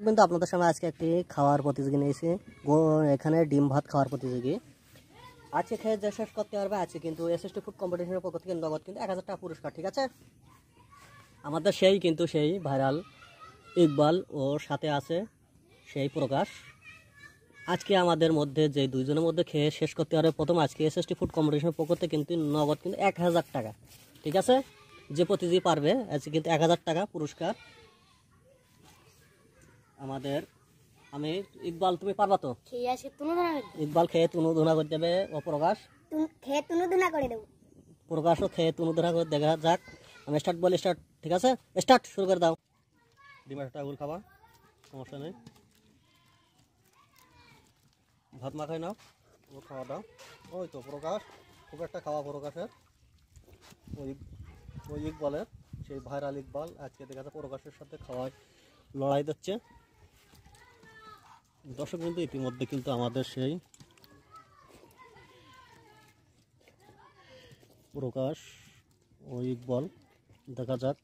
কিন্তু আপনাদের সামনে আজকে একটি খাওয়ার প্রতিযোগী নিয়েছি। এখানে ডিম ভাত খাওয়ার প্রতিযোগী আজকে খেয়ে যে শেষ করতে পারবে। আজকে কিন্তু এসএসটি ফুড কম্পিটিশনের পক্ষ থেকে নগদ কিন্তু 1000 টাকা পুরস্কার। ঠিক আছে, আমাদের সেই ভাইরাল ইকবাল ও সাথে আছে সেই প্রকাশ। আজকে আমাদের মধ্যে যে দুইজনের মধ্যে খেয়ে শেষ করতে পারবে প্রথম, আজকে এসএসটি ফুড কম্পিটিশনের পক্ষ থেকে কিন্তু নগদ কিন্তু 1000 টাকা। ঠিক আছে, যে প্রতিযোগী পারবে আজকে কিন্তু 1000 টাকা পুরস্কার আমাদের। আমি ইকবাল, তুমি পারবা তো? ইকবাল খেয়ে তুনুধুনা করে দেবে ও প্রকাশ প্রকাশও খেয়ে তুনুধুনা করে দেখা যাক। আমি স্টার্ট বলি, স্টার্ট। ঠিক আছে, স্টার্ট, শুরু করে দাও। ডিমের টাগুল খাবা, সমস্যা নেই। ভাত মাখাই নাও, ও খাওয়া দাও। ওই তো প্রকাশ, খুব একটা খাওয়া প্রকাশের। ওই ইকবালের সেই ভাইরাল ইকবাল আজকে দেখা যাচ্ছে প্রকাশের সাথে খাওয়ায় লড়াই দিচ্ছে। দর্শক কিন্তু ইতিমধ্যে কিন্তু আমাদের সেই প্রকাশ ও ইকবাল দেখা যাক।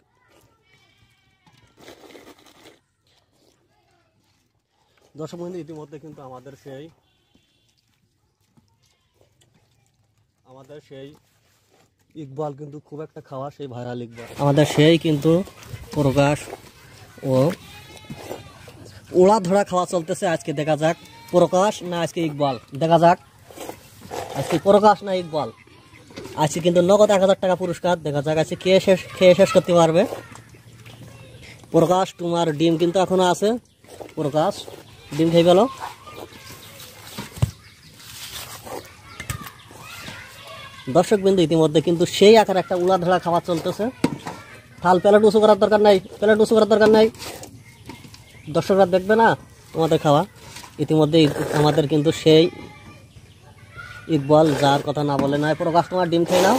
দর্শক কিন্তু ইতিমধ্যে কিন্তু আমাদের সেই ইকবাল কিন্তু খুব একটা খাওয়া সেই ভাইরাল ইকবাল আমাদের সেই কিন্তু প্রকাশ ও ওড়া ধরা খাওয়া চলতেছে। আজকে দেখা যাক প্রকাশ না আজকে ইকবাল, দেখা যাক আজকে প্রকাশ না ইকবাল। আজকে কিন্তু নগদ 1000 টাকা পুরস্কার। দেখা যাক আজকে খেয়ে শেষ করতে পারবে। প্রকাশ, তোমার ডিম কিন্তু এখনো আছে। প্রকাশ, ডিম খেয়ে গেল। দর্শক বিন্দু ইতিমধ্যে কিন্তু সেই আকার একটা উড়া ধরা খাওয়া চলতেছে। থাল প্লেট উঁচু করার দরকার নাই, দর্শকরা দেখবে না তোমাদের খাওয়া। ইতিমধ্যে আমাদের কিন্তু সেই ইকবাল যার কথা না বলে নয়। প্রকাশ, তোমার ডিম খেয়ে নাও।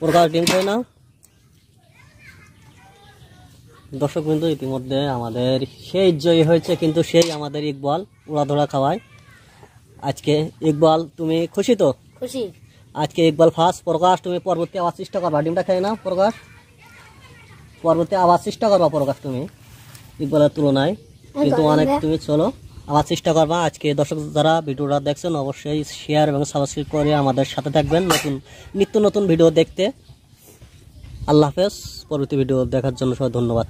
প্রকাশ, ডিম খেয়ে নাও। দর্শক বিন্দু ইতিমধ্যে আমাদের সেই জয়ী হয়েছে কিন্তু সেই আমাদের ইকবাল উড়া ধরা খাওয়ায়। আজকে ইকবাল, তুমি খুশি তো? খুশি। আজকে ইকবাল ফার্স্ট। প্রকাশ, তুমি পরবর্তী আবার চেষ্টা করবা, ডিমটা খেয়ে নাও। প্রকাশ, পরবর্তী আবার চেষ্টা করবা। প্রকাশ, তুমি ইকবালের তুলনায় কিন্তু অনেক, তুমি চলো আবার চেষ্টা করবা। আজকে দর্শক যারা ভিডিওটা দেখছেন অবশ্যই শেয়ার এবং সাবস্ক্রাইব করে আমাদের সাথে থাকবেন নিত্য নতুন ভিডিও দেখতে। আল্লাহ হাফেজ। পরবর্তী ভিডিও দেখার জন্য সবাই ধন্যবাদ।